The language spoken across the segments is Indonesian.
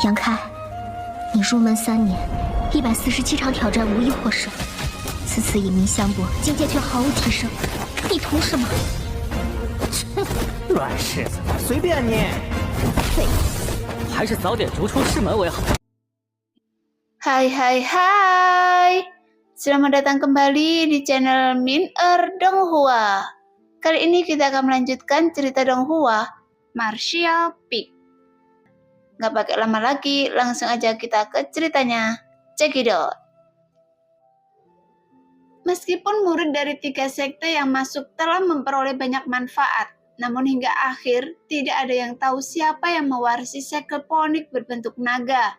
杨开，你入门3年，147场挑战无一获胜，此次以名相搏，境界却毫无提升，你图什么？乱柿子，随便你。废物，还是早点逐出师门为好。Hai, selamat datang kembali di channel Min-er Donghua. Kali ini kita akan melanjutkan cerita Donghua, Martial Peak. Gak pakai lama lagi, langsung aja kita ke ceritanya. Check it out. Meskipun murid dari 3 sekte yang masuk telah memperoleh banyak manfaat, namun hingga akhir tidak ada yang tahu siapa yang mewarisi sekte ponik berbentuk naga.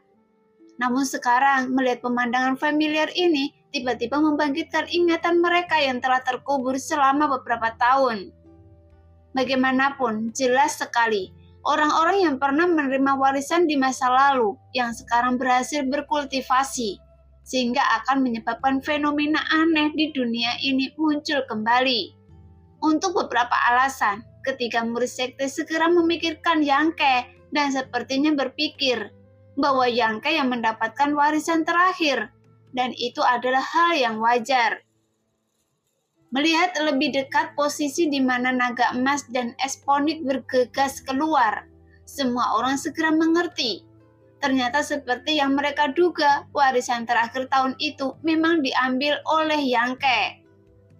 Namun sekarang melihat pemandangan familiar ini tiba-tiba membangkitkan ingatan mereka yang telah terkubur selama beberapa tahun. Bagaimanapun, jelas sekali orang-orang yang pernah menerima warisan di masa lalu yang sekarang berhasil berkultivasi, sehingga akan menyebabkan fenomena aneh di dunia ini muncul kembali. Untuk beberapa alasan, ketika murid sekte segera memikirkan Yangke dan sepertinya berpikir bahwa Yangke yang mendapatkan warisan terakhir, dan itu adalah hal yang wajar. Melihat lebih dekat posisi di mana naga emas dan es ponik bergegas keluar, semua orang segera mengerti. Ternyata seperti yang mereka duga, warisan terakhir tahun itu memang diambil oleh Yangke.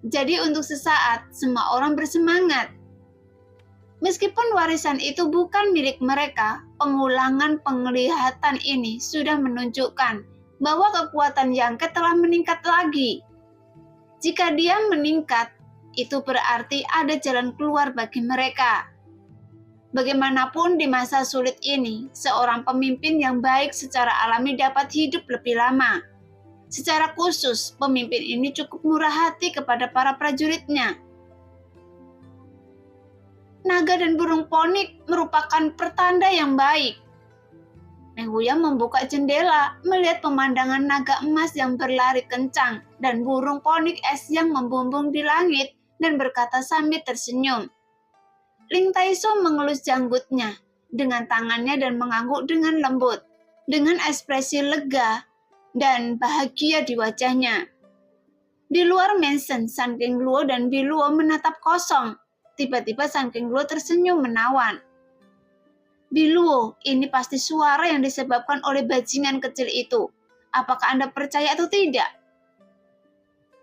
Jadi untuk sesaat, semua orang bersemangat. Meskipun warisan itu bukan milik mereka, pengulangan penglihatan ini sudah menunjukkan bahwa kekuatan Yangke telah meningkat lagi. Jika dia meningkat, itu berarti ada jalan keluar bagi mereka. Bagaimanapun di masa sulit ini, seorang pemimpin yang baik secara alami dapat hidup lebih lama. Secara khusus, pemimpin ini cukup murah hati kepada para prajuritnya. Naga dan burung ponik merupakan pertanda yang baik. Meng Huya membuka jendela, melihat pemandangan naga emas yang berlari kencang dan burung ponik es yang membumbung di langit dan berkata sambil tersenyum. Ling Taiso mengelus janggutnya dengan tangannya dan mengangguk dengan lembut, dengan ekspresi lega dan bahagia di wajahnya. Di luar mansion, San King Luo dan Biluo menatap kosong. Tiba-tiba San King Luo tersenyum menawan. Biluo, ini pasti suara yang disebabkan oleh bajingan kecil itu. Apakah Anda percaya atau tidak?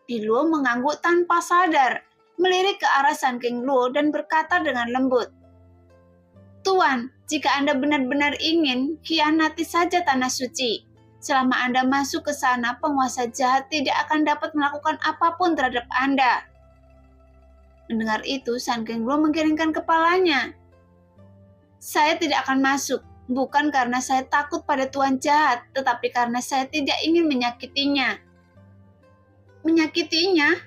Biluo mengangguk tanpa sadar, melirik ke arah San King Luo dan berkata dengan lembut, "Tuan, jika Anda benar-benar ingin, khianati saja tanah suci. Selama Anda masuk ke sana, penguasa jahat tidak akan dapat melakukan apapun terhadap Anda." Mendengar itu, San King Luo menggelengkan kepalanya. "Saya tidak akan masuk, bukan karena saya takut pada tuan jahat, tetapi karena saya tidak ingin menyakitinya." Menyakitinya?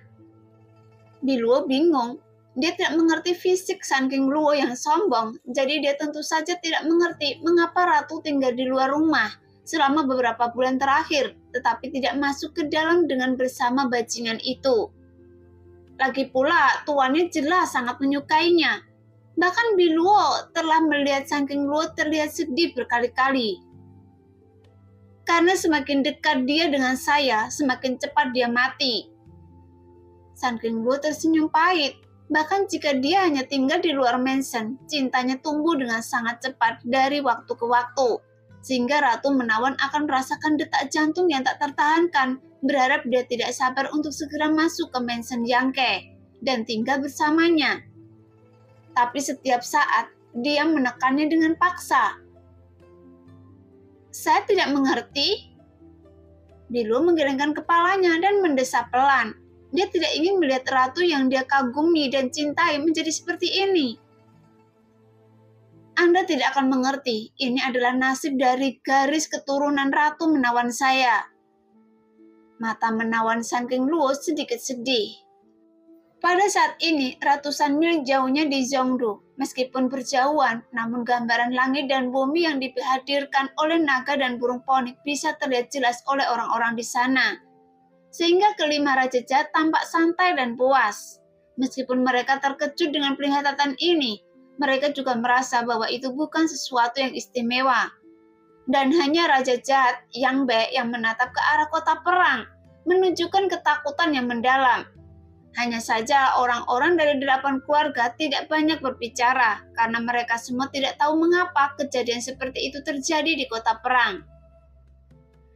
Biluo bingung. Dia tidak mengerti fisik San King Luo yang sombong, jadi dia tentu saja tidak mengerti mengapa ratu tinggal di luar rumah selama beberapa bulan terakhir, tetapi tidak masuk ke dalam dengan bersama bajingan itu. Lagi pula, tuannya jelas sangat menyukainya. Bahkan Biluo telah melihat San King Luo terlihat sedih berkali-kali. Karena semakin dekat dia dengan saya, semakin cepat dia mati. San King Luo tersenyum pahit. Bahkan jika dia hanya tinggal di luar mansion, cintanya tumbuh dengan sangat cepat dari waktu ke waktu. Sehingga Ratu Menawan akan merasakan detak jantung yang tak tertahankan, berharap dia tidak sabar untuk segera masuk ke mansion Yangke dan tinggal bersamanya. Tapi setiap saat, dia menekannya dengan paksa. "Saya tidak mengerti." Biluo menggelengkan kepalanya dan mendesah pelan. Dia tidak ingin melihat ratu yang dia kagumi dan cintai menjadi seperti ini. "Anda tidak akan mengerti, ini adalah nasib dari garis keturunan Ratu Menawan saya." Mata menawan San King Luo sedikit sedih. Pada saat ini, ratusan mil jauhnya di Zhongdu. Meskipun berjauhan, namun gambaran langit dan bumi yang dihadirkan oleh naga dan burung ponik bisa terlihat jelas oleh orang-orang di sana. Sehingga kelima raja jahat tampak santai dan puas. Meskipun mereka terkejut dengan penglihatan ini, mereka juga merasa bahwa itu bukan sesuatu yang istimewa. Dan hanya Raja jahat Yang Be yang menatap ke arah kota perang, menunjukkan ketakutan yang mendalam. Hanya saja orang-orang dari 8 keluarga tidak banyak berbicara karena mereka semua tidak tahu mengapa kejadian seperti itu terjadi di kota perang.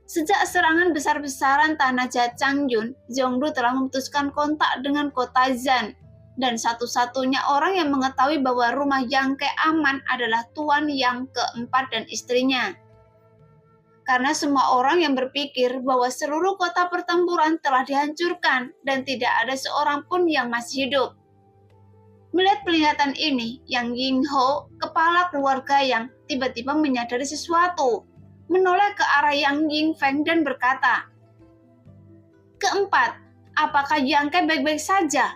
Sejak serangan besar-besaran tanah jahat Changyun, Zhongdu telah memutuskan kontak dengan kota Zan. Dan satu-satunya orang yang mengetahui bahwa rumah Yang Ke aman adalah Tuan Yang keempat dan istrinya. Karena semua orang yang berpikir bahwa seluruh kota pertempuran telah dihancurkan dan tidak ada seorang pun yang masih hidup. Melihat penglihatan ini, Yang Yingho, kepala keluarga Yang, tiba-tiba menyadari sesuatu, menoleh ke arah Yang Yingfeng dan berkata, "Keempat, apakah Yang Ke baik-baik saja?"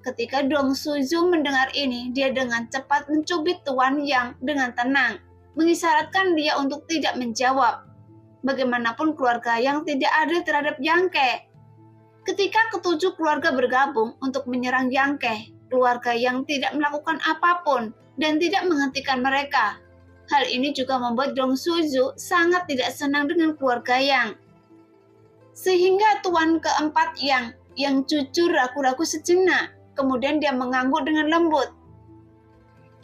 Ketika Dong Suzu mendengar ini, dia dengan cepat mencubit Tuan Yang dengan tenang, mengisyaratkan dia untuk tidak menjawab. Bagaimanapun keluarga Yang tidak adil terhadap Yang Ke. Ketika ketujuh keluarga bergabung untuk menyerang Yang Ke, keluarga Yang tidak melakukan apapun dan tidak menghentikan mereka. Hal ini juga membuat Dong Suzu sangat tidak senang dengan keluarga Yang. Sehingga Tuan keempat yang jujur ragu-ragu sejenak, kemudian dia mengangguk dengan lembut.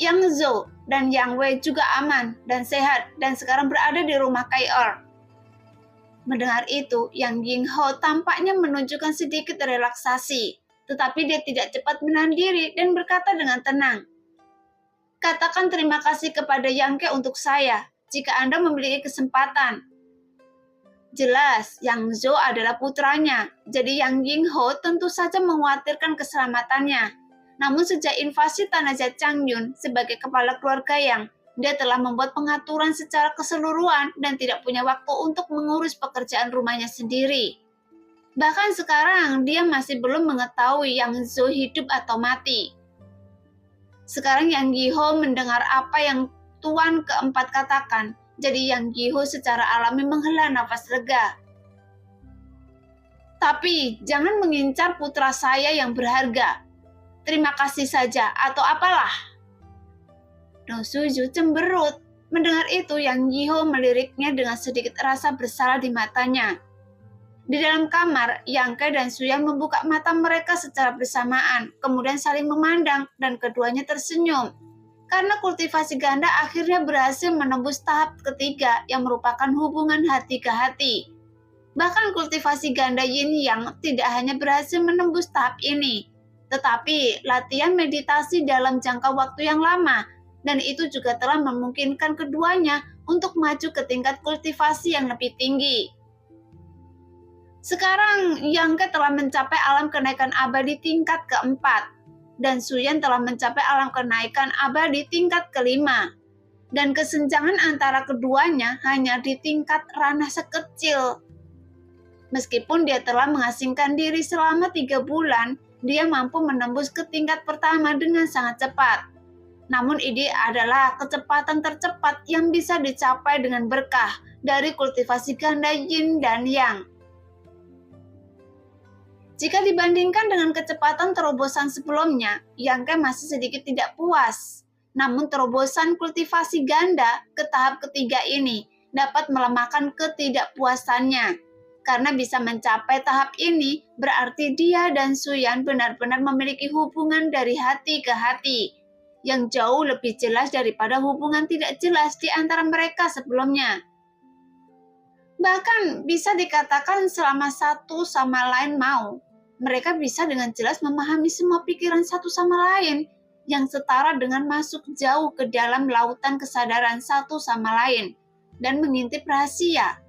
Yang Zhou dan Yang Wei juga aman dan sehat dan sekarang berada di rumah Kai Er. Mendengar itu, Yang Yingho tampaknya menunjukkan sedikit relaksasi, tetapi dia tidak cepat menahan diri dan berkata dengan tenang, "Katakan terima kasih kepada Yang Ke untuk saya, jika Anda memiliki kesempatan." Jelas, Yang Zhou adalah putranya, jadi Yang Yingho tentu saja mengkhawatirkan keselamatannya. Namun sejak invasi tanah jahat Changyun sebagai kepala keluarga Yang, dia telah membuat pengaturan secara keseluruhan dan tidak punya waktu untuk mengurus pekerjaan rumahnya sendiri. Bahkan sekarang dia masih belum mengetahui Yang Zhou hidup atau mati. Sekarang Yang Yingho mendengar apa yang Tuan keempat katakan, jadi Yang Yingho secara alami menghela nafas lega. "Tapi jangan mengincar putra saya yang berharga. Terima kasih saja atau apalah." Dong Suzu cemberut. Mendengar itu, Yang Yingho meliriknya dengan sedikit rasa bersalah di matanya. Di dalam kamar, Yang Ke dan Suyan membuka mata mereka secara bersamaan, kemudian saling memandang dan keduanya tersenyum. Karena kultivasi ganda akhirnya berhasil menembus tahap ketiga yang merupakan hubungan hati ke hati. Bahkan kultivasi ganda Yin Yang tidak hanya berhasil menembus tahap ini, tetapi latihan meditasi dalam jangka waktu yang lama, dan itu juga telah memungkinkan keduanya untuk maju ke tingkat kultivasi yang lebih tinggi. Sekarang Yang Ke telah mencapai alam kenaikan abadi tingkat keempat, dan Suyan telah mencapai alam kenaikan abadi tingkat kelima. Dan kesenjangan antara keduanya hanya di tingkat ranah sekecil. Meskipun dia telah mengasingkan diri selama 3 bulan, dia mampu menembus ke tingkat pertama dengan sangat cepat. Namun ini adalah kecepatan tercepat yang bisa dicapai dengan berkah dari kultivasi ganda Yin dan Yang. Jika dibandingkan dengan kecepatan terobosan sebelumnya, Yang Ke masih sedikit tidak puas. Namun terobosan kultivasi ganda ke tahap ketiga ini dapat melemahkan ketidakpuasannya. Karena bisa mencapai tahap ini, berarti dia dan Suyan benar-benar memiliki hubungan dari hati ke hati, yang jauh lebih jelas daripada hubungan tidak jelas di antara mereka sebelumnya. Bahkan bisa dikatakan selama satu sama lain mau, mereka bisa dengan jelas memahami semua pikiran satu sama lain, yang setara dengan masuk jauh ke dalam lautan kesadaran satu sama lain, dan mengintip rahasia.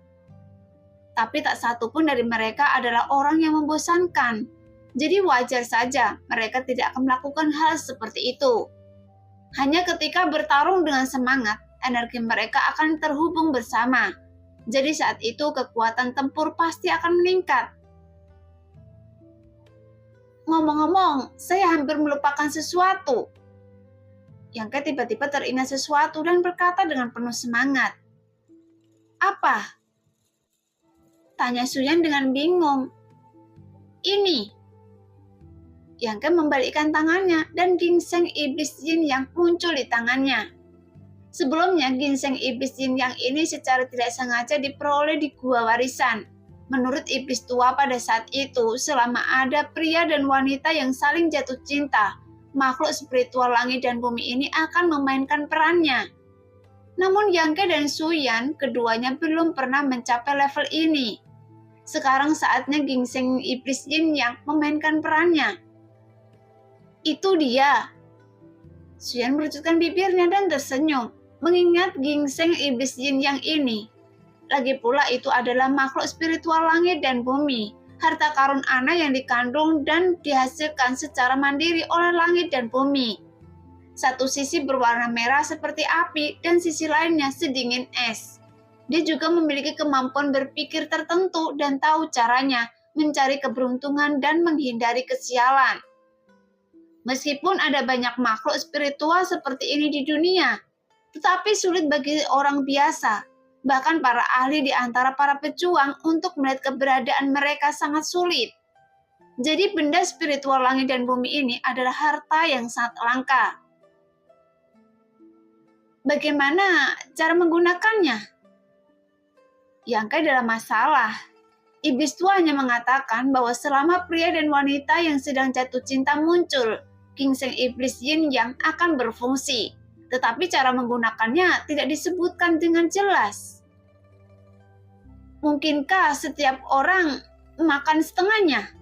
Tapi tak satu pun dari mereka adalah orang yang membosankan. Jadi wajar saja mereka tidak akan melakukan hal seperti itu. Hanya ketika bertarung dengan semangat, energi mereka akan terhubung bersama. Jadi saat itu kekuatan tempur pasti akan meningkat. Ngomong-ngomong, saya hampir melupakan sesuatu. Yang Ke tiba-tiba teringat sesuatu dan berkata dengan penuh semangat. "Apa?" tanya Suyan dengan bingung. "Ini." Yang Ke membalikkan tangannya dan gingseng iblis Yin yang muncul di tangannya. Sebelumnya, ginseng iblis yin yang ini secara tidak sengaja diperoleh di gua warisan. Menurut iblis tua pada saat itu, selama ada pria dan wanita yang saling jatuh cinta, makhluk spiritual langit dan bumi ini akan memainkan perannya. Namun Yang Ke dan Su Yan, keduanya belum pernah mencapai level ini. Sekarang saatnya ginseng iblis yin yang memainkan perannya. Itu dia. Su Yan merujukkan bibirnya dan tersenyum, mengingat ginseng iblis yin yang ini. Lagi pula itu adalah makhluk spiritual langit dan bumi, harta karun ana yang dikandung dan dihasilkan secara mandiri oleh langit dan bumi. Satu sisi berwarna merah seperti api dan sisi lainnya sedingin es. Dia juga memiliki kemampuan berpikir tertentu dan tahu caranya mencari keberuntungan dan menghindari kesialan. Meskipun ada banyak makhluk spiritual seperti ini di dunia, tetapi sulit bagi orang biasa, bahkan para ahli di antara para pejuang untuk melihat keberadaan mereka sangat sulit. Jadi benda spiritual langit dan bumi ini adalah harta yang sangat langka. Bagaimana cara menggunakannya? Yang Ke dalam masalah. Iblis tua hanya mengatakan bahwa selama pria dan wanita yang sedang jatuh cinta muncul, ginseng iblis yin yang akan berfungsi. Tetapi cara menggunakannya tidak disebutkan dengan jelas. Mungkinkah setiap orang makan setengahnya?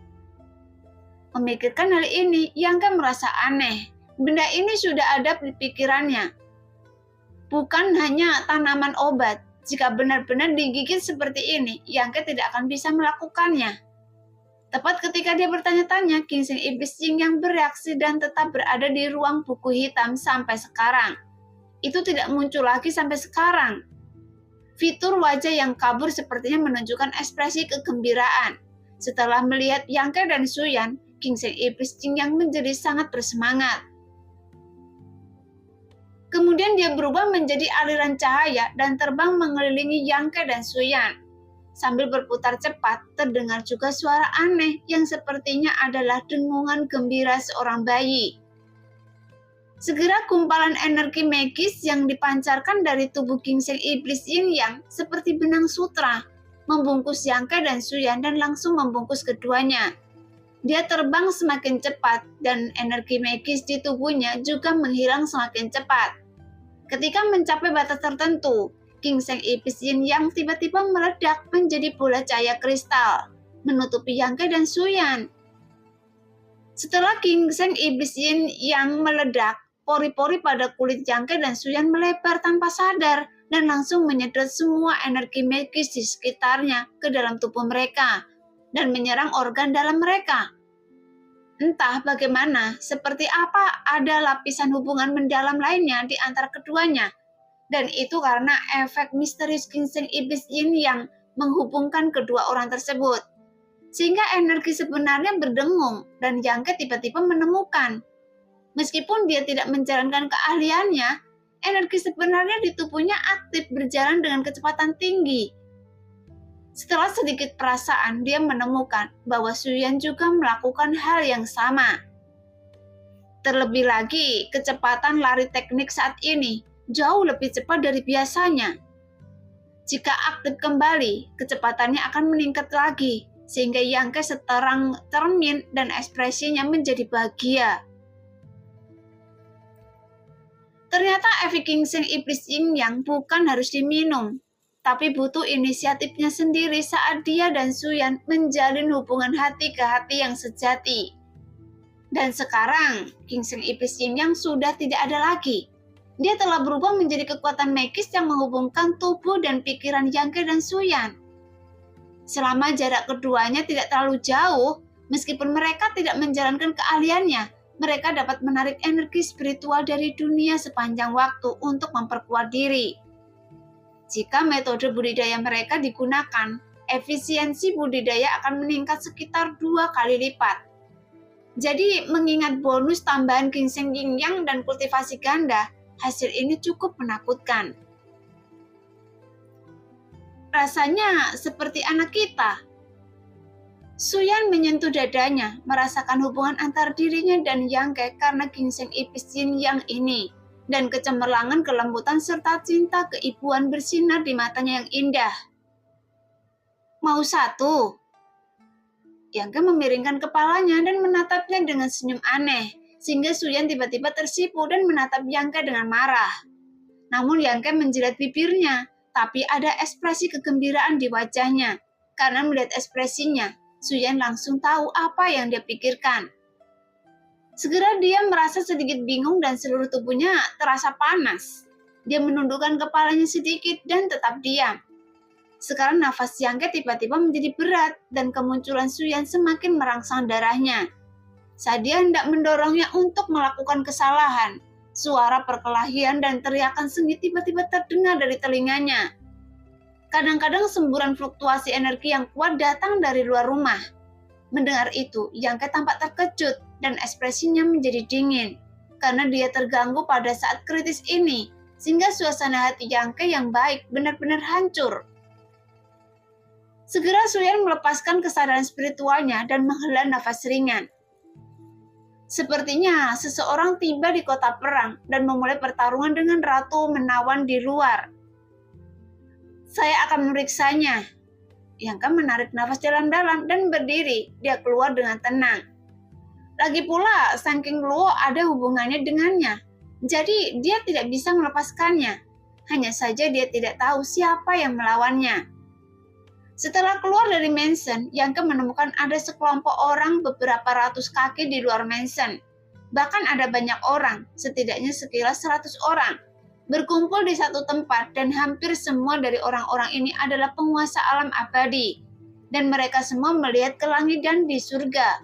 Memikirkan hal ini, Yang Ke merasa aneh. Benda ini sudah ada di pikirannya. Bukan hanya tanaman obat. Jika benar-benar digigit seperti ini, Yang Ke tidak akan bisa melakukannya. Tepat ketika dia bertanya-tanya, ginseng iblis yin yang bereaksi dan tetap berada di ruang buku hitam sampai sekarang. Itu tidak muncul lagi sampai sekarang. Fitur wajah yang kabur sepertinya menunjukkan ekspresi kegembiraan. Setelah melihat Yang Ke dan Su Yan, ginseng iblis yin yang menjadi sangat bersemangat. Kemudian dia berubah menjadi aliran cahaya dan terbang mengelilingi Yang Ke dan Su Yan. Sambil berputar cepat, terdengar juga suara aneh yang sepertinya adalah dengungan gembira seorang bayi. Segera gumpalan energi magis yang dipancarkan dari tubuh ginseng iblis yin yang seperti benang sutra, membungkus Yang Ke dan Su Yan dan langsung membungkus keduanya. Dia terbang semakin cepat dan energi magis di tubuhnya juga menghilang semakin cepat. Ketika mencapai batas tertentu, ginseng iblis yin yang tiba-tiba meledak menjadi bola cahaya kristal, menutupi Yang Ke dan Su Yan. Setelah ginseng iblis yin yang meledak, pori-pori pada kulit Yang Ke dan Su Yan melebar tanpa sadar dan langsung menyedot semua energi magis di sekitarnya ke dalam tubuh mereka dan menyerang organ dalam mereka. Entah bagaimana, seperti apa ada lapisan hubungan mendalam lainnya di antara keduanya. Dan itu karena efek misterius ginseng iblis yin yang menghubungkan kedua orang tersebut. Sehingga energi sebenarnya berdengung dan Yang Ke tiba-tiba menemukan. Meskipun dia tidak menjalankan keahliannya, energi sebenarnya di tubuhnya aktif berjalan dengan kecepatan tinggi. Setelah sedikit perasaan, dia menemukan bahwa Su Yan juga melakukan hal yang sama. Terlebih lagi, kecepatan lari teknik saat ini jauh lebih cepat dari biasanya. Jika aktif kembali, kecepatannya akan meningkat lagi, sehingga Yang Ke seterang cermin dan ekspresinya menjadi bahagia. Ternyata efek ginseng iblis yin yang bukan harus diminum, tapi butuh inisiatifnya sendiri saat dia dan Su Yan menjalin hubungan hati ke hati yang sejati. Dan sekarang, ginseng iblis yin yang sudah tidak ada lagi. Dia telah berubah menjadi kekuatan magis yang menghubungkan tubuh dan pikiran Yang Ke dan Su Yan. Selama jarak keduanya tidak terlalu jauh, meskipun mereka tidak menjalankan keahliannya, mereka dapat menarik energi spiritual dari dunia sepanjang waktu untuk memperkuat diri. Jika metode budidaya mereka digunakan, efisiensi budidaya akan meningkat sekitar 2 kali lipat. Jadi, mengingat bonus tambahan ginseng yin yang dan kultivasi ganda, hasil ini cukup menakutkan. Rasanya seperti anak kita. Su Yan menyentuh dadanya, merasakan hubungan antar dirinya dan Yang Ke karena ginseng iblis yin yang ini. dan kecemerlangan kelembutan serta cinta keibuan bersinar di matanya yang indah. Mau satu? Yangke memiringkan kepalanya dan menatapnya dengan senyum aneh, sehingga Suyan tiba-tiba tersipu dan menatap Yangke dengan marah. Namun Yangke menjilat bibirnya, tapi ada ekspresi kegembiraan di wajahnya. Karena melihat ekspresinya, Suyan langsung tahu apa yang dia pikirkan. Segera dia merasa sedikit bingung dan seluruh tubuhnya terasa panas. Dia menundukkan kepalanya sedikit dan tetap diam. Sekarang nafas Yangke tiba-tiba menjadi berat dan kemunculan Suyan semakin merangsang darahnya. Saat dia hendak mendorongnya untuk melakukan kesalahan, suara perkelahian dan teriakan sengit tiba-tiba terdengar dari telinganya. Kadang-kadang semburan fluktuasi energi yang kuat datang dari luar rumah. Mendengar itu, Yangke tampak terkejut dan ekspresinya menjadi dingin karena dia terganggu pada saat kritis ini, sehingga suasana hati Yangke yang baik benar-benar hancur. Segera Suyan melepaskan kesadaran spiritualnya dan menghela nafas ringan. Sepertinya seseorang tiba di kota perang dan memulai pertarungan dengan Ratu Menawan di luar. Saya akan memeriksanya. Yangke menarik nafas dalam-dalam dan berdiri. Dia keluar dengan tenang. Lagi pula, Sang King Luo ada hubungannya dengannya. Jadi, dia tidak bisa melepaskannya. Hanya saja dia tidak tahu siapa yang melawannya. Setelah keluar dari mansion, Yangke menemukan ada sekelompok orang beberapa ratus kaki di luar mansion. Bahkan ada banyak orang, setidaknya sekilas 100 orang, berkumpul di satu tempat dan hampir semua dari orang-orang ini adalah penguasa alam abadi. Dan mereka semua melihat ke langit dan di surga.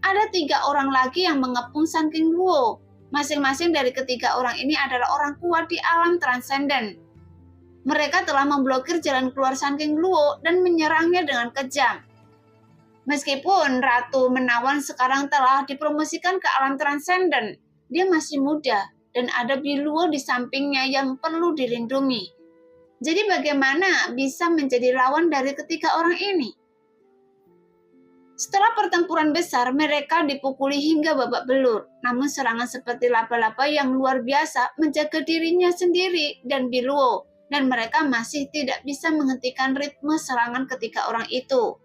Ada 3 orang lagi yang mengepung Sang King Luo. Masing-masing dari ketiga orang ini adalah orang kuat di alam transenden. Mereka telah memblokir jalan keluar Sang King Luo dan menyerangnya dengan kejam. Meskipun Ratu Menawan sekarang telah dipromosikan ke alam transenden, dia masih muda dan ada Biluo di sampingnya yang perlu dilindungi. Jadi bagaimana bisa menjadi lawan dari ketiga orang ini? Setelah pertempuran besar, mereka dipukuli hingga babak belur. Namun serangan seperti laba-laba yang luar biasa menjaga dirinya sendiri dan Biluo, dan mereka masih tidak bisa menghentikan ritme serangan ketiga orang itu.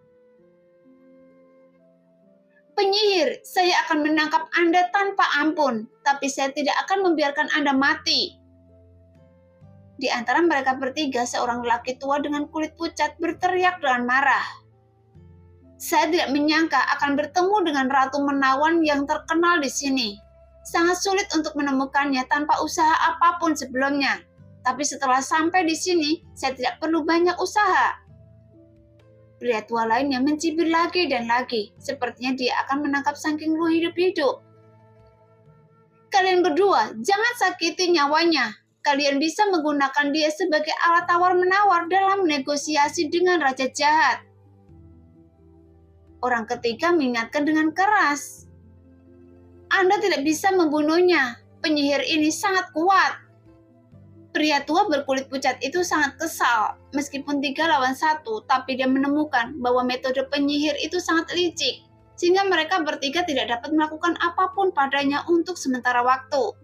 Penyihir, saya akan menangkap Anda tanpa ampun, tapi saya tidak akan membiarkan Anda mati. Di antara mereka bertiga, seorang lelaki tua dengan kulit pucat berteriak dengan marah. Saya tidak menyangka akan bertemu dengan Ratu Menawan yang terkenal di sini. Sangat sulit untuk menemukannya tanpa usaha apapun sebelumnya. Tapi setelah sampai di sini, saya tidak perlu banyak usaha. Pria tua lainnya mencibir lagi dan lagi. Sepertinya dia akan menangkap Sang King Luo hidup-hidup. Kalian berdua, jangan sakiti nyawanya. Kalian bisa menggunakan dia sebagai alat tawar-menawar dalam negosiasi dengan Raja Jahat. Orang ketiga mengingatkan dengan keras. Anda tidak bisa membunuhnya. Penyihir ini sangat kuat. Pria tua berkulit pucat itu sangat kesal. Meskipun 3 lawan 1, tapi dia menemukan bahwa metode penyihir itu sangat licik, sehingga mereka bertiga tidak dapat melakukan apapun padanya untuk sementara waktu.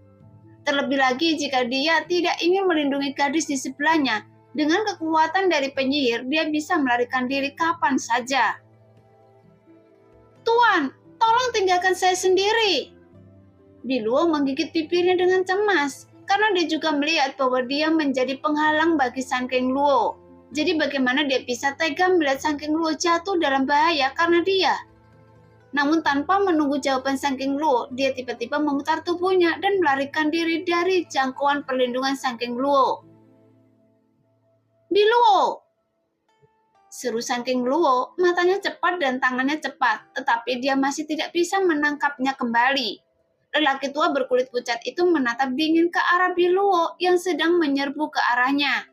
Terlebih lagi jika dia tidak ingin melindungi gadis di sebelahnya, dengan kekuatan dari penyihir, dia bisa melarikan diri kapan saja. Tuan, tolong tinggalkan saya sendiri. Biluo menggigit bibirnya dengan cemas, karena dia juga melihat bahwa dia menjadi penghalang bagi Sang King Luo. Jadi bagaimana dia bisa tega melihat Sang King Luo jatuh dalam bahaya karena dia? Namun tanpa menunggu jawaban Sang King Luo, dia tiba-tiba memutar tubuhnya dan melarikan diri dari jangkauan perlindungan Sang King Luo. Biluo! Seru Sang King Luo, matanya cepat dan tangannya cepat, tetapi dia masih tidak bisa menangkapnya kembali. Lelaki tua berkulit pucat itu menatap dingin ke arah Biluo yang sedang menyerbu ke arahnya.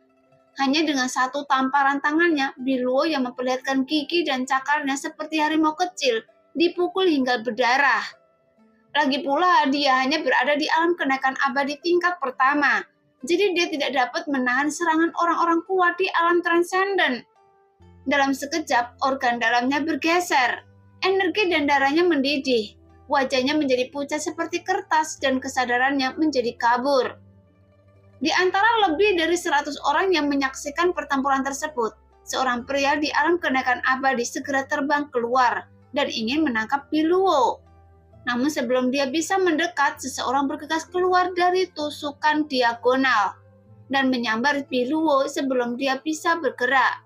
Hanya dengan satu tamparan tangannya, Biluo yang memperlihatkan gigi dan cakarnya seperti harimau kecil, dipukul hingga berdarah. Lagi pula, dia hanya berada di alam kenaikan abadi tingkat pertama, jadi dia tidak dapat menahan serangan orang-orang kuat di alam transenden. Dalam sekejap, organ dalamnya bergeser. Energi dan darahnya mendidih. Wajahnya menjadi pucat seperti kertas dan kesadarannya menjadi kabur. Di antara lebih dari 100 orang yang menyaksikan pertempuran tersebut, seorang pria di alam kenaikan abadi segera terbang keluar dan ingin menangkap Biluo. Namun sebelum dia bisa mendekat, seseorang bergegas keluar dari tusukan diagonal dan menyambar Biluo sebelum dia bisa bergerak.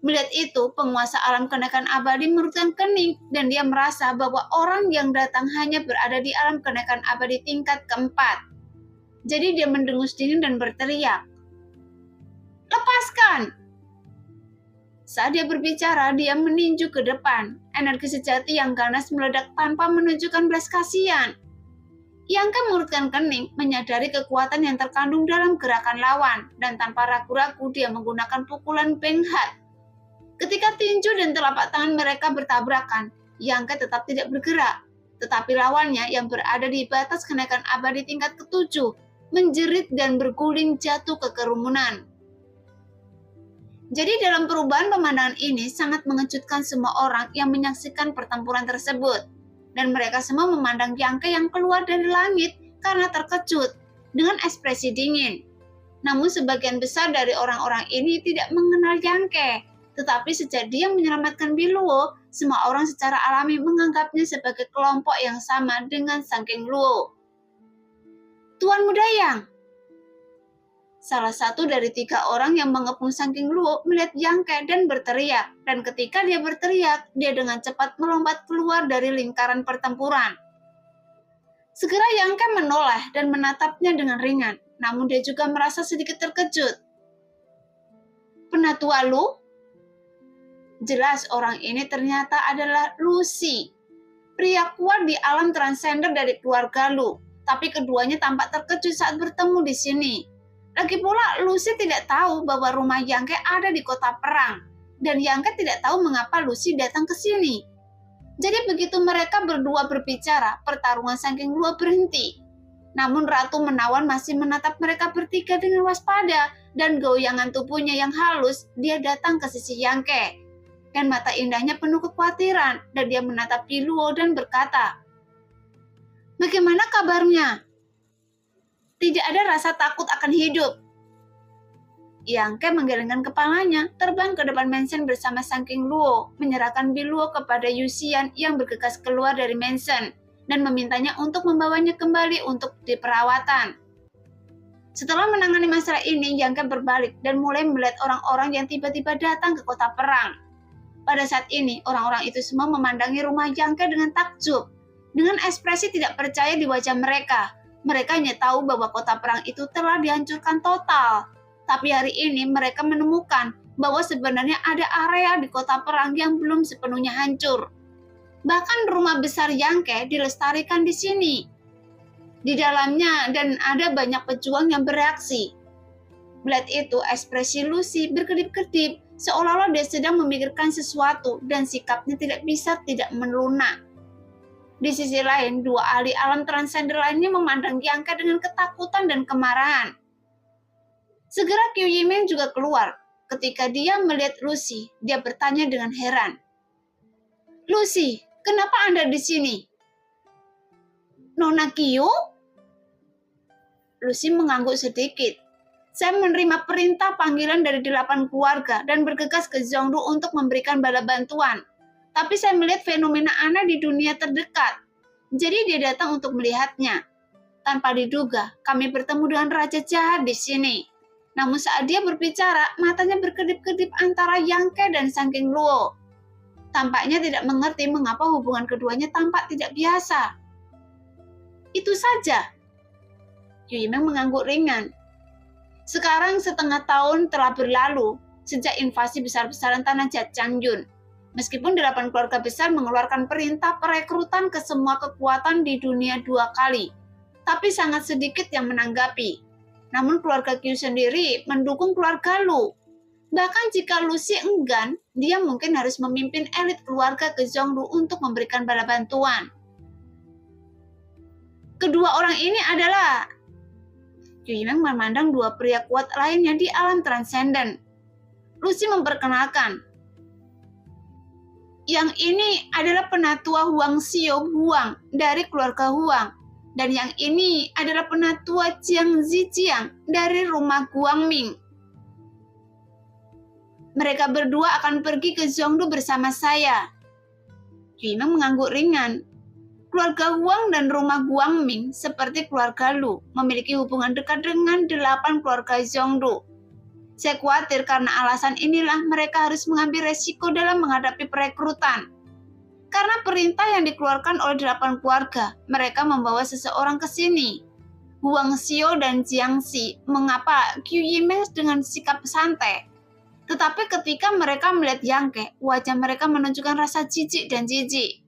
Melihat itu, penguasa alam kenaikan abadi mengerutkan kening dan dia merasa bahwa orang yang datang hanya berada di alam kenaikan abadi tingkat keempat. Jadi dia mendengus dingin dan berteriak, "Lepaskan!" Saat dia berbicara, dia meninju ke depan. Energi sejati yang ganas meledak tanpa menunjukkan belas kasihan. Yangke mengurutkan kening, menyadari kekuatan yang terkandung dalam gerakan lawan, dan tanpa ragu-ragu dia menggunakan pukulan Benghat. Ketika tinju dan telapak tangan mereka bertabrakan, Yangke tetap tidak bergerak, tetapi lawannya yang berada di batas kenaikan abadi tingkat ke-7 menjerit dan berguling jatuh ke kerumunan. Jadi dalam perubahan pemandangan ini sangat mengejutkan semua orang yang menyaksikan pertempuran tersebut. Dan mereka semua memandang Yangke yang keluar dari langit karena terkejut dengan ekspresi dingin. Namun sebagian besar dari orang-orang ini tidak mengenal Yangke. Tetapi sejak dia menyelamatkan Biluo, semua orang secara alami menganggapnya sebagai kelompok yang sama dengan Sang King Luo. "Tuan Muda Yang," salah satu dari 3 orang yang mengepung Sang King Luo melihat Yangke dan berteriak. Dan ketika dia berteriak, dia dengan cepat melompat keluar dari lingkaran pertempuran. Segera Yangke menoleh dan menatapnya dengan ringan, namun dia juga merasa sedikit terkejut. "Penatua Lu?" Jelas orang ini ternyata adalah Lucy, pria kuat di alam transender dari keluarga Lu. Tapi keduanya tampak terkejut saat bertemu di sini. Lagi pula, Lucy tidak tahu bahwa rumah Yangke ada di kota perang, dan Yangke tidak tahu mengapa Lucy datang ke sini. Jadi begitu mereka berdua berbicara, pertarungan Sang King Luo berhenti. Namun Ratu Menawan masih menatap mereka bertiga dengan waspada, dan goyangan tubuhnya yang halus, dia datang ke sisi Yangke. Dan mata indahnya penuh kekhawatiran, dan dia menatap Biluo dan berkata, "Bagaimana kabarnya?" "Tidak ada rasa takut akan hidup." Yangke menggelengkan kepalanya, terbang ke depan mansion bersama Sang King Luo, menyerahkan Biluo kepada Yuxian yang bergegas keluar dari mansion, dan memintanya untuk membawanya kembali untuk diperawatan. Setelah menangani masalah ini, Yangke berbalik dan mulai melihat orang-orang yang tiba-tiba datang ke kota perang. Pada saat ini, orang-orang itu semua memandangi rumah Yangke dengan takjub. Dengan ekspresi tidak percaya di wajah mereka, mereka hanya tahu bahwa kota perang itu telah dihancurkan total. Tapi hari ini mereka menemukan bahwa sebenarnya ada area di kota perang yang belum sepenuhnya hancur. Bahkan rumah besar Yangke dilestarikan di sini. Di dalamnya dan ada banyak pejuang yang bereaksi. Melihat itu, ekspresi Lucy berkedip-kedip seolah-olah dia sedang memikirkan sesuatu dan sikapnya tidak bisa tidak melunak. Di sisi lain, 2 ahli alam transender lainnya memandang Yangke dengan ketakutan dan kemarahan. Segera Qiu Yimeng juga keluar. Ketika dia melihat Lucy, dia bertanya dengan heran, "Lucy, kenapa Anda di sini?" "Nona Qiu?" Lucy mengangguk sedikit. "Saya menerima perintah panggilan dari 8 keluarga dan bergegas ke Zhongdu untuk memberikan bala bantuan. Tapi saya melihat fenomena aneh di dunia terdekat. Jadi dia datang untuk melihatnya. Tanpa diduga, kami bertemu dengan Raja Jahat di sini. Namun saat dia berbicara, matanya berkedip-kedip antara Yangke dan Sang King Luo. Tampaknya tidak mengerti mengapa hubungan keduanya tampak tidak biasa." "Itu saja." Qiu Yimeng mengangguk ringan. Sekarang 1/2 tahun telah berlalu sejak invasi besar-besaran tanah Jatjangjun. Meskipun 8 keluarga besar mengeluarkan perintah perekrutan ke semua kekuatan di dunia 2 kali, tapi sangat sedikit yang menanggapi. Namun keluarga Qiu sendiri mendukung keluarga Lu. Bahkan jika Lucy enggan, dia mungkin harus memimpin elit keluarga ke Zhongdu untuk memberikan bala bantuan. Kedua orang ini adalah... Qiu Yimeng memandang 2 pria kuat lainnya di alam transenden. Lucy memperkenalkan, "Yang ini adalah penatua Huang Xiao Huang dari keluarga Huang. Dan yang ini adalah penatua Jiang Zijiang dari rumah Guangming. Mereka berdua akan pergi ke Zhongdu bersama saya. Yu Yimeng mengangguk ringan. Keluarga Huang dan rumah Guangming seperti keluarga Lu memiliki hubungan dekat dengan 8 keluarga Zhongdu. Saya khawatir karena alasan inilah mereka harus mengambil resiko dalam menghadapi perekrutan. Karena perintah yang dikeluarkan oleh 8 keluarga, mereka membawa seseorang ke sini. Huang Xiao dan Jiang Xi mengapa Yu Yimeng dengan sikap santai. Tetapi ketika mereka melihat Yang Ke, wajah mereka menunjukkan rasa jijik dan jijik.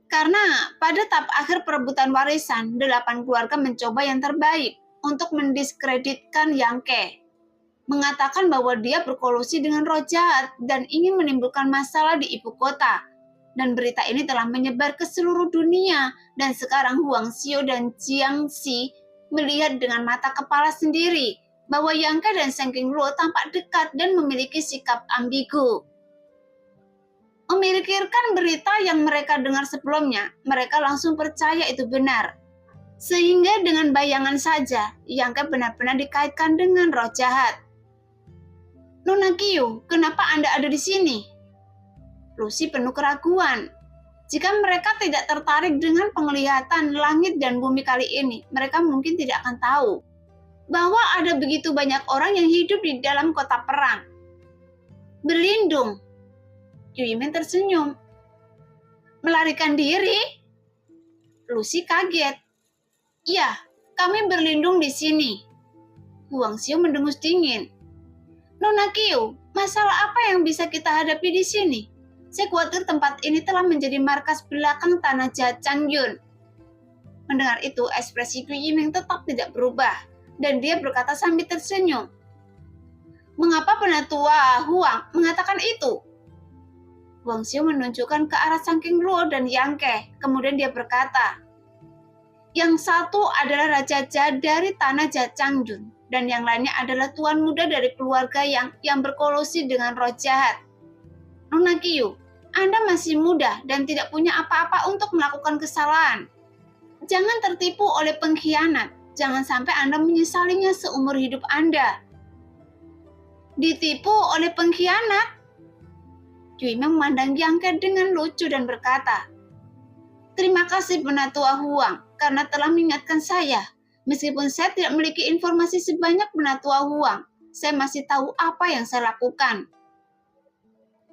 Karena pada tahap akhir perebutan warisan, 8 keluarga mencoba yang terbaik untuk mendiskreditkan Yang Ke. Mengatakan bahwa dia berkolusi dengan roh jahat dan ingin menimbulkan masalah di ibu kota. Dan berita ini telah menyebar ke seluruh dunia, dan sekarang Huang Xiao dan Jiang Xi melihat dengan mata kepala sendiri bahwa Yang Ke dan Seng Qingluo tampak dekat dan memiliki sikap ambigu. Memikirkan berita yang mereka dengar sebelumnya, mereka langsung percaya itu benar. Sehingga dengan bayangan saja, Yang Ke benar-benar dikaitkan dengan roh jahat. Nona Qiu, kenapa Anda ada di sini? Lucy penuh keraguan. Jika mereka tidak tertarik dengan penglihatan langit dan bumi kali ini, mereka mungkin tidak akan tahu bahwa ada begitu banyak orang yang hidup di dalam kota perang. Berlindung. Yu Yimeng tersenyum. Melarikan diri? Lucy kaget. Iya, kami berlindung di sini. Huang Xiao mendengus dingin. Nona Qiu, masalah apa yang bisa kita hadapi di sini? Saya khawatir tempat ini telah menjadi markas belakang tanah jahat Changyun. Mendengar itu, ekspresi Yu Yimeng tetap tidak berubah, dan dia berkata sambil tersenyum. Mengapa penatua Huang mengatakan itu? Huang Xiao menunjukkan ke arah Seng Qingluo dan Yang Ke, kemudian dia berkata, yang satu adalah Raja jahat dari tanah jahat Changyun, dan yang lainnya adalah tuan muda dari keluarga yang berkolusi dengan roh jahat. Nona Qiu, Anda masih muda dan tidak punya apa-apa untuk melakukan kesalahan. Jangan tertipu oleh pengkhianat. Jangan sampai Anda menyesalinya seumur hidup Anda. Ditipu oleh pengkhianat? Yu Yimeng memandang Yang Ke dengan lucu dan berkata, terima kasih penatua Huang karena telah mengingatkan saya. Meskipun saya tidak memiliki informasi sebanyak penatua Huang, saya masih tahu apa yang saya lakukan.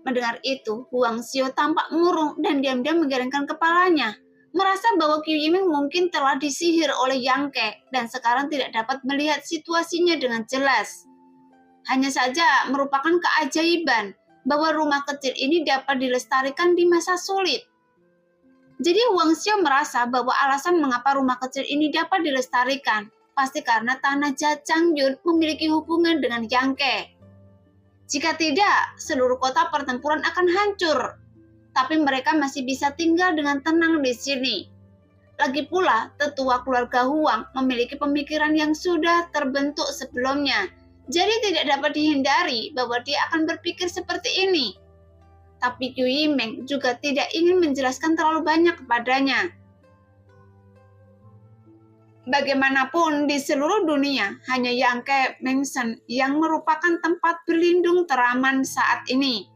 Mendengar itu, Huang Xiao tampak murung dan diam-diam menggelengkan kepalanya, merasa bahwa Yu Yimeng mungkin telah disihir oleh Yang Ke dan sekarang tidak dapat melihat situasinya dengan jelas. Hanya saja merupakan keajaiban bahwa rumah kecil ini dapat dilestarikan di masa sulit. Jadi Huang Xiao merasa bahwa alasan mengapa rumah kecil ini dapat dilestarikan pasti karena tanah jahat Changyun memiliki hubungan dengan Yang Ke. Jika tidak, seluruh kota pertempuran akan hancur. Tapi mereka masih bisa tinggal dengan tenang di sini. Lagi pula, tetua keluarga Huang memiliki pemikiran yang sudah terbentuk sebelumnya. Jadi tidak dapat dihindari bahwa dia akan berpikir seperti ini. Tapi Yu Yimeng juga tidak ingin menjelaskan terlalu banyak kepadanya. Bagaimanapun di seluruh dunia, hanya Yang Ke Mengsen yang merupakan tempat berlindung teraman saat ini.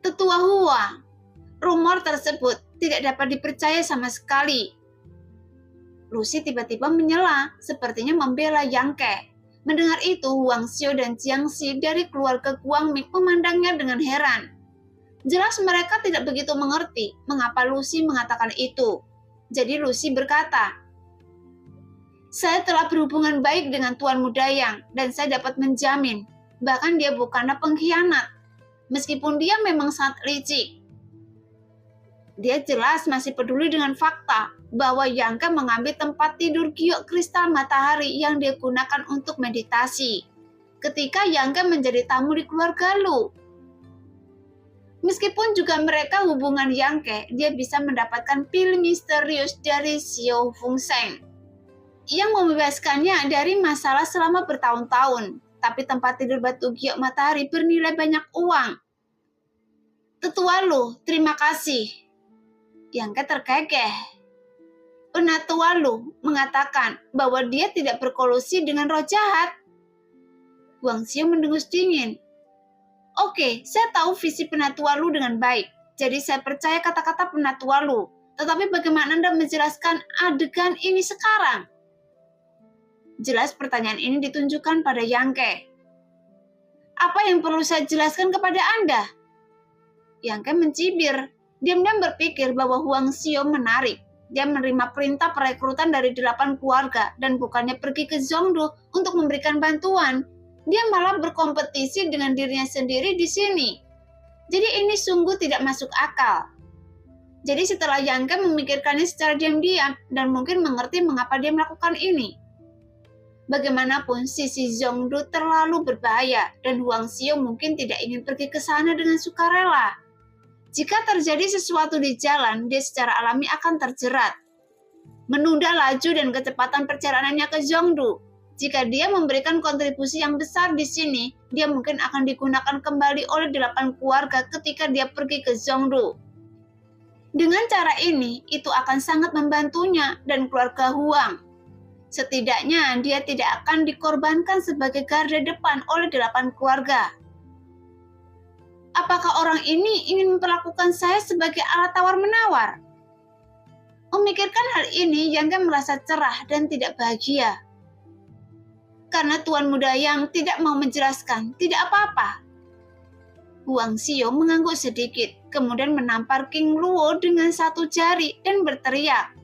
Tetua Hua, rumor tersebut tidak dapat dipercaya sama sekali. Lucy tiba-tiba menyela, sepertinya membela Yang Ke. Mendengar itu, Huang Xiao dan Jiang Xi dari keluarga Guangming memandangnya dengan heran. Jelas mereka tidak begitu mengerti mengapa Lucy mengatakan itu. Jadi Lucy berkata, saya telah berhubungan baik dengan Tuan Mudayang dan saya dapat menjamin, bahkan dia bukanlah pengkhianat, meskipun dia memang sangat licik. Dia jelas masih peduli dengan fakta bahwa Yang Ke mengambil tempat tidur giok kristal matahari yang dia gunakan untuk meditasi ketika Yang Ke menjadi tamu di keluarga Lu. Meskipun juga mereka hubungan Yang Ke, dia bisa mendapatkan pil misterius dari Xiao Fungsheng yang membebaskannya dari masalah selama bertahun-tahun. Tapi tempat tidur batu giok matahari bernilai banyak uang. Tetua Lu, terima kasih. Yang Ke terkekeh. Penatua Lu mengatakan bahwa dia tidak berkolusi dengan roh jahat. Huang Xiu mendengus dingin. Oke, saya tahu visi Penatua Lu dengan baik, jadi saya percaya kata-kata Penatua Lu. Tetapi bagaimana Anda menjelaskan adegan ini sekarang? Jelas pertanyaan ini ditunjukkan pada Yang Ke. Apa yang perlu saya jelaskan kepada Anda? Yang Ke mencibir. Diam-diam berpikir bahwa Huang Xiu menarik. Dia menerima perintah perekrutan dari 8 keluarga dan bukannya pergi ke Zhongdu untuk memberikan bantuan. Dia malah berkompetisi dengan dirinya sendiri di sini. Jadi ini sungguh tidak masuk akal. Jadi setelah Yang Ke memikirkannya secara diam-diam dan mungkin mengerti mengapa dia melakukan ini. Bagaimanapun sisi Zhongdu terlalu berbahaya dan Huang Xiu mungkin tidak ingin pergi ke sana dengan sukarela. Jika terjadi sesuatu di jalan, dia secara alami akan terjerat. Menunda laju dan kecepatan perjalanannya ke Zhongdu. Jika dia memberikan kontribusi yang besar di sini, dia mungkin akan digunakan kembali oleh 8 keluarga ketika dia pergi ke Zhongdu. Dengan cara ini, itu akan sangat membantunya dan keluarga Huang. Setidaknya dia tidak akan dikorbankan sebagai garda depan oleh 8 keluarga. Apakah orang ini ingin memperlakukan saya sebagai alat tawar-menawar? Memikirkan hal ini, Yang Ke merasa cerah dan tidak bahagia. Karena Tuan Muda Yang tidak mau menjelaskan, tidak apa-apa. Huang Xiu mengangguk sedikit, kemudian menampar King Luo dengan 1 jari dan berteriak.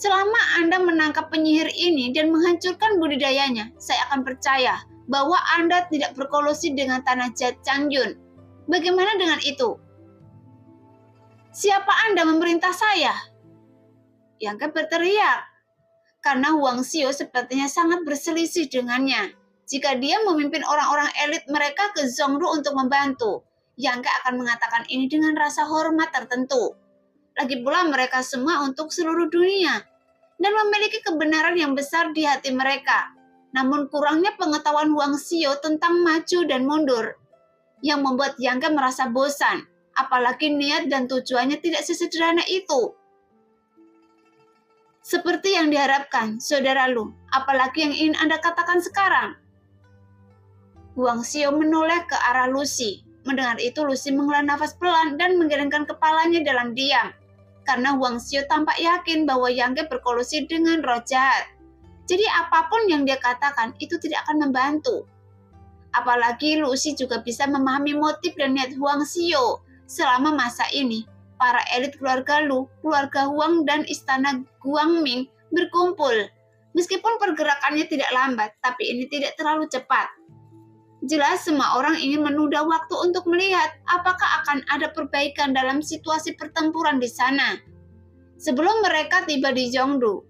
Selama Anda menangkap penyihir ini dan menghancurkan budidayanya, saya akan percaya bahwa Anda tidak berkolusi dengan tanah Jia Changyun. Bagaimana dengan itu? Siapa Anda memerintah saya? Yang Ke berteriak. Karena Huang Xiu sepertinya sangat berselisih dengannya. Jika dia memimpin orang-orang elit mereka ke Zhongdu untuk membantu, Yang Ke akan mengatakan ini dengan rasa hormat tertentu. Lagi pula mereka semua untuk seluruh dunia dan memiliki kebenaran yang besar di hati mereka. Namun kurangnya pengetahuan Huang Xiu tentang maju dan mundur yang membuat Yang Ke merasa bosan, apalagi niat dan tujuannya tidak sesederhana itu. Seperti yang diharapkan, Saudara Lu, apalagi yang ingin Anda katakan sekarang? Huang Xiu menoleh ke arah Lucy. Mendengar itu, Lucy menghela nafas pelan dan menggelengkan kepalanya dalam diam. Karena Huang Xiu tampak yakin bahwa Yang Ke berkolusi dengan roh jahat. Jadi apapun yang dia katakan itu tidak akan membantu. Apalagi Lucy juga bisa memahami motif dan niat Huang Xiu. Selama masa ini, para elit keluarga Lu, keluarga Huang dan istana Guangming berkumpul. Meskipun pergerakannya tidak lambat, tapi ini tidak terlalu cepat. Jelas semua orang ingin menunda waktu untuk melihat apakah akan ada perbaikan dalam situasi pertempuran di sana. Sebelum mereka tiba di Zhongdu,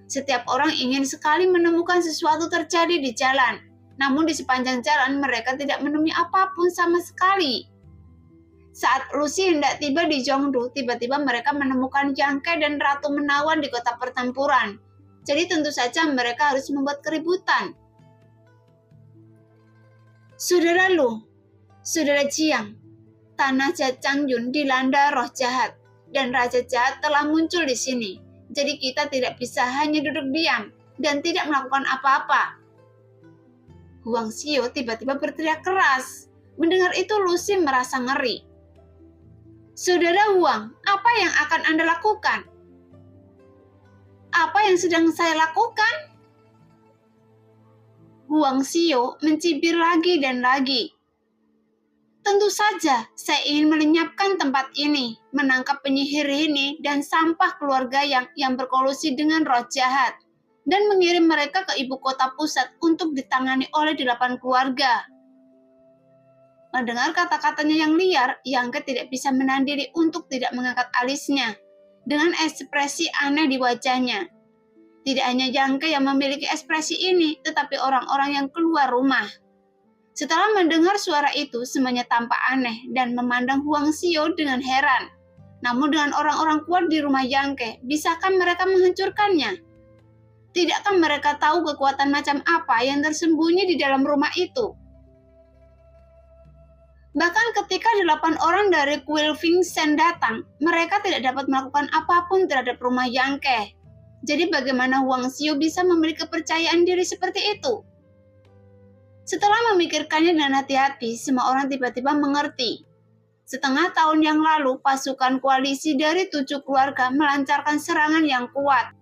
setiap orang ingin sekali menemukan sesuatu terjadi di jalan. Namun di sepanjang jalan mereka tidak menemui apapun sama sekali. Saat Lucy hendak tiba di Zhongdu, tiba-tiba mereka menemukan Yang Ke dan Ratu Menawan di kota pertempuran. Jadi tentu saja mereka harus membuat keributan. Saudara Lu, Saudara Jiang, tanah Jia Changyun dilanda roh jahat dan raja jahat telah muncul di sini. Jadi kita tidak bisa hanya duduk diam dan tidak melakukan apa-apa. Huang Xiu tiba-tiba berteriak keras. Mendengar itu Lucy merasa ngeri. Saudara Huang, apa yang akan Anda lakukan? Apa yang sedang saya lakukan? Huang Xiu mencibir lagi dan lagi. Tentu saja saya ingin melenyapkan tempat ini, menangkap penyihir ini dan sampah keluarga yang berkolusi dengan roh jahat, dan mengirim mereka ke ibu kota pusat untuk ditangani oleh 8 keluarga. Mendengar kata-katanya yang liar, Yang Ke tidak bisa menahan diri untuk tidak mengangkat alisnya, dengan ekspresi aneh di wajahnya. Tidak hanya Yang Ke yang memiliki ekspresi ini, tetapi orang-orang yang keluar rumah. Setelah mendengar suara itu, semuanya tampak aneh dan memandang Huang Xiu dengan heran. Namun dengan orang-orang kuat di rumah Yang Ke, bisakah mereka menghancurkannya? Tidakkah mereka tahu kekuatan macam apa yang tersembunyi di dalam rumah itu? Bahkan ketika 8 orang dari kuil Fing Shen datang, mereka tidak dapat melakukan apapun terhadap rumah Yang Ke. Jadi bagaimana Huang Xiu bisa memiliki kepercayaan diri seperti itu? Setelah memikirkannya dengan hati-hati, semua orang tiba-tiba mengerti. Setengah tahun yang lalu, pasukan koalisi dari 7 keluarga melancarkan serangan yang kuat.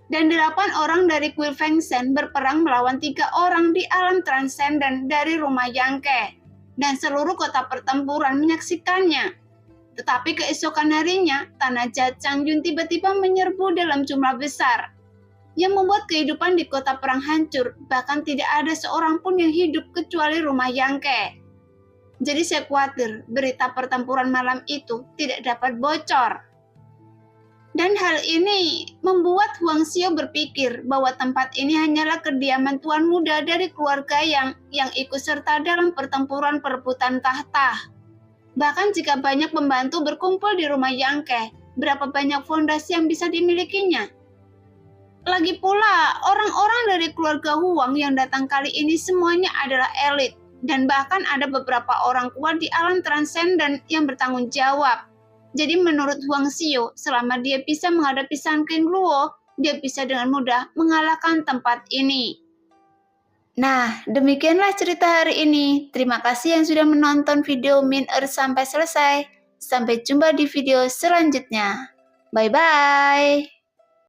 Dan 8 orang dari kuil Feng Shen berperang melawan 3 orang di alam transenden dari rumah Yangke. Dan seluruh kota pertempuran menyaksikannya. Tetapi keesokan harinya, tanah Jiachangjun tiba-tiba menyerbu dalam jumlah besar. Yang membuat kehidupan di kota perang hancur, bahkan tidak ada seorang pun yang hidup kecuali rumah Yangke. Jadi saya khawatir berita pertempuran malam itu tidak dapat bocor. Dan hal ini membuat Huang Xiu berpikir bahwa tempat ini hanyalah kediaman tuan muda dari keluarga yang ikut serta dalam pertempuran perebutan tahta. Bahkan jika banyak pembantu berkumpul di rumah Yangke, berapa banyak fondasi yang bisa dimilikinya? Lagi pula, orang-orang dari keluarga Huang yang datang kali ini semuanya adalah elit. Dan bahkan ada beberapa orang kuat di alam transenden yang bertanggung jawab. Jadi menurut Huang Xiu, selama dia bisa menghadapi Sun King Luo, dia bisa dengan mudah mengalahkan tempat ini. Nah, demikianlah cerita hari ini. Terima kasih yang sudah menonton video Min Er sampai selesai. Sampai jumpa di video selanjutnya. Bye-bye.